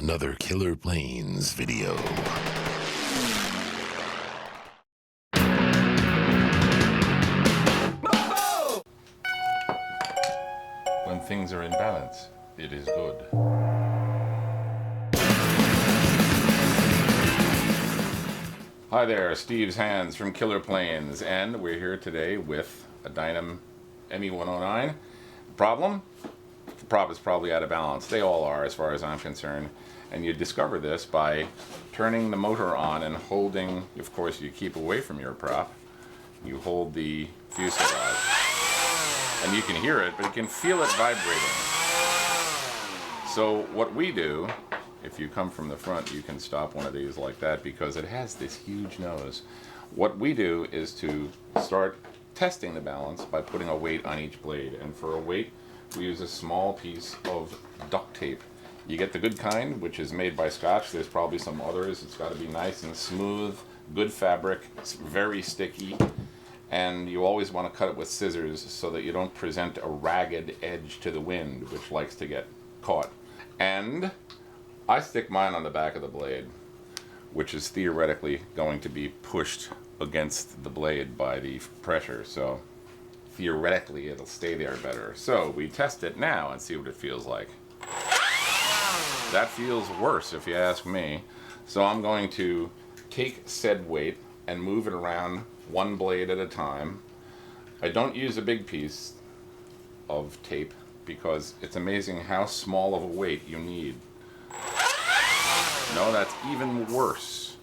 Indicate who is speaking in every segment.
Speaker 1: another Killer Planes video. When things are in balance, it is good. Hi there, Steve's Hands from Killer Planes, and we're here today with a Dynam ME-109. Problem? The prop is probably out of balance. They all are, as far as I'm concerned. And you discover this by turning the motor on and holding, of course you keep away from your prop, you hold the fuselage. And you can hear it, but you can feel it vibrating. So what we do, if you come from the front, you can stop one of these like that because it has this huge nose. What we do is to start testing the balance by putting a weight on each blade. And for a weight, we use a small piece of duct tape. You get the good kind, which is made by Scotch. There's probably some others. It's got to be nice and smooth, good fabric. It's very sticky. And you always want to cut it with scissors so that you don't present a ragged edge to the wind, which likes to get caught. And I stick mine on the back of the blade, which is theoretically going to be pushed against the blade by the pressure. So theoretically it'll stay there better. So we test it now and see what it feels like. That feels worse if you ask me. So I'm going to take said weight and move it around one blade at a time. I don't use a big piece of tape because it's amazing how small of a weight you need. No, that's even worse.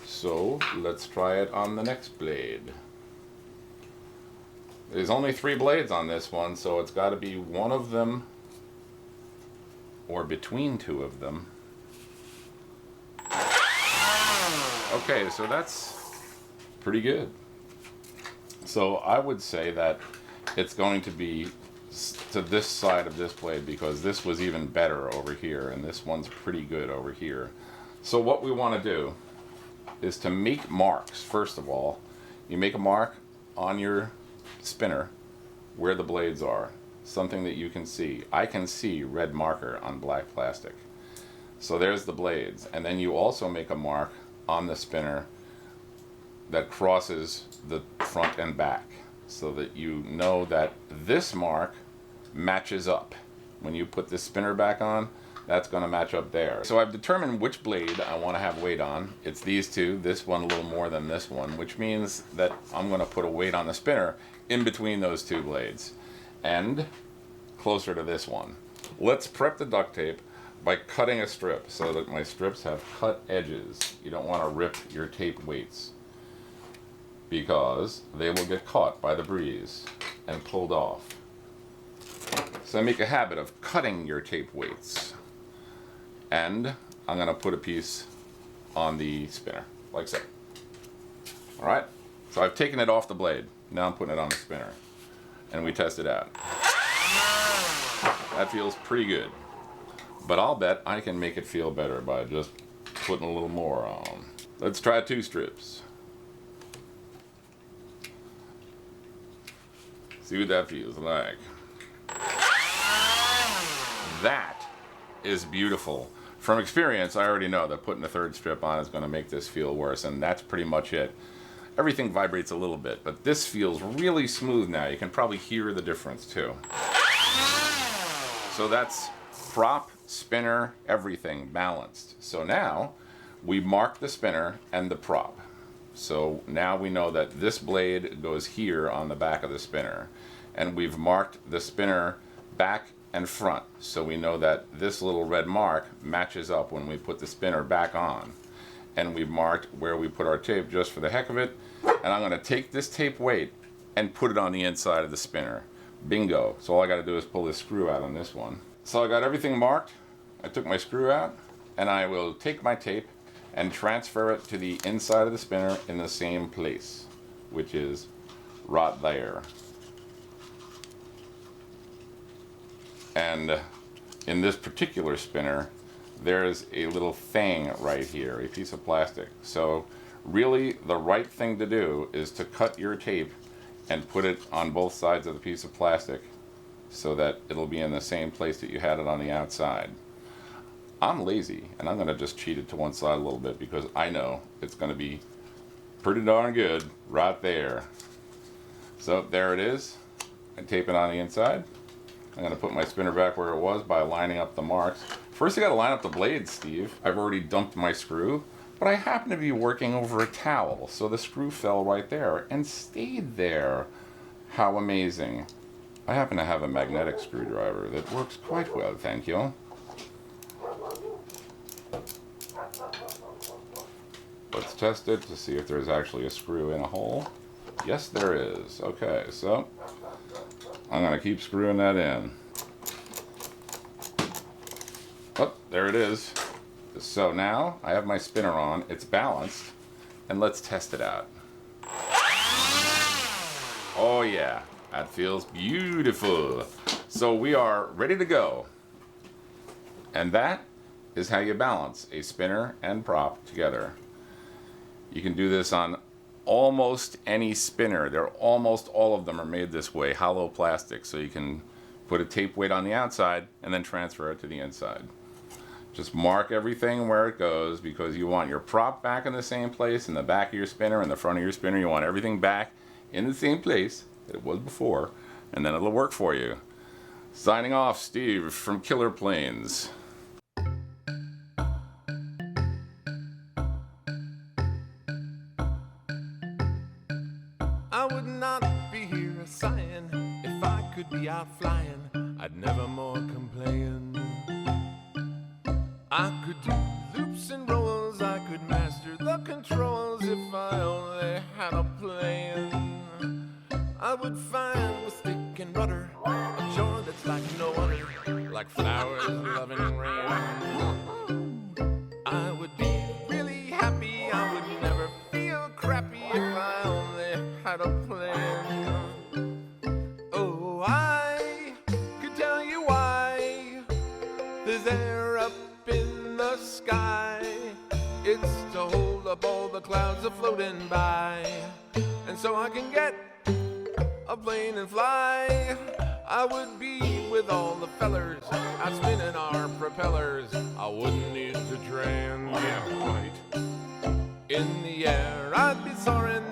Speaker 1: So let's try it on the next blade. There's only 3 blades on this one, so it's got to be one of them or between 2 of them. Okay, so that's pretty good. So I would say that it's going to be to this side of this blade because this was even better over here and this one's pretty good over here. So what we want to do is to make marks. First of all, you make a mark on your spinner where the blades are, something that you can see. I can see red marker on black plastic. So there's the blades, and then you also make a mark on the spinner that crosses the front and back so that you know that this mark matches up. When you put this spinner back on, that's going to match up there. So I've determined which blade I want to have weight on. It's these 2, this one a little more than this one, which means that I'm going to put a weight on the spinner in between those 2 blades and closer to this one. Let's prep the duct tape by cutting a strip so that my strips have cut edges. You don't want to rip your tape weights because they will get caught by the breeze and pulled off. So make a habit of cutting your tape weights. And I'm going to put a piece on the spinner, like so. Alright, so I've taken it off the blade. Now I'm putting it on the spinner. And we test it out. That feels pretty good. But I'll bet I can make it feel better by just putting a little more on. Let's try 2 strips. See what that feels like. That is beautiful. From experience, I already know that putting a 3rd strip on is going to make this feel worse, and that's pretty much it. Everything vibrates a little bit, but this feels really smooth now. You can probably hear the difference too. So that's prop, spinner, everything balanced. So now we mark the spinner and the prop. So now we know that this blade goes here on the back of the spinner, and we've marked the spinner back and front, so we know that this little red mark matches up when we put the spinner back on. And we've marked where we put our tape just for the heck of it, and I'm going to take this tape weight and put it on the inside of the spinner. Bingo. So all I got to do is pull this screw out on this one. So I got everything marked. I took my screw out, and I will take my tape and transfer it to the inside of the spinner in the same place, which is right there. And in this particular spinner, there's a little thing right here, a piece of plastic. So really the right thing to do is to cut your tape and put it on both sides of the piece of plastic so that it'll be in the same place that you had it on the outside. I'm lazy, and I'm going to just cheat it to one side a little bit because I know it's going to be pretty darn good right there. So there it is. I tape it on the inside. I'm going to put my spinner back where it was by lining up the marks. First, I got to line up the blades, Steve. I've already dumped my screw, but I happen to be working over a towel, so the screw fell right there and stayed there. How amazing. I happen to have a magnetic screwdriver that works quite well, thank you. Let's test it to see if there's actually a screw in a hole. Yes, there is. Okay, so I'm going to keep screwing that in. Oh, there it is. So now I have my spinner on, it's balanced, and let's test it out. Oh yeah, that feels beautiful. So we are ready to go. And that is how you balance a spinner and prop together. You can do this on almost any spinner. Almost all of them are made this way, hollow plastic, so you can put a tape weight on the outside and then transfer it to the inside. Just mark everything where it goes because you want your prop back in the same place, in the back of your spinner, in the front of your spinner. You want everything back in the same place that it was before, and then it'll work for you. Signing off, Steve from Killer Planes.
Speaker 2: I would not be here sighing if I could be out flying. I'd never more complain. I could do loops and rolls, I could master the controls if I only had a plan. I would find with stick and rudder a joy that's like no other, like flowers loving rain. I would be really happy, I would never feel crappy if I only had a plan. Oh, I could tell you why there's air up in the sky. It's to hold up all the clouds a-floating by, and so I can get a plane and fly. I would be with all the fellers out spinning our propellers. I wouldn't need to train, yeah, right. In the air I'd be soaring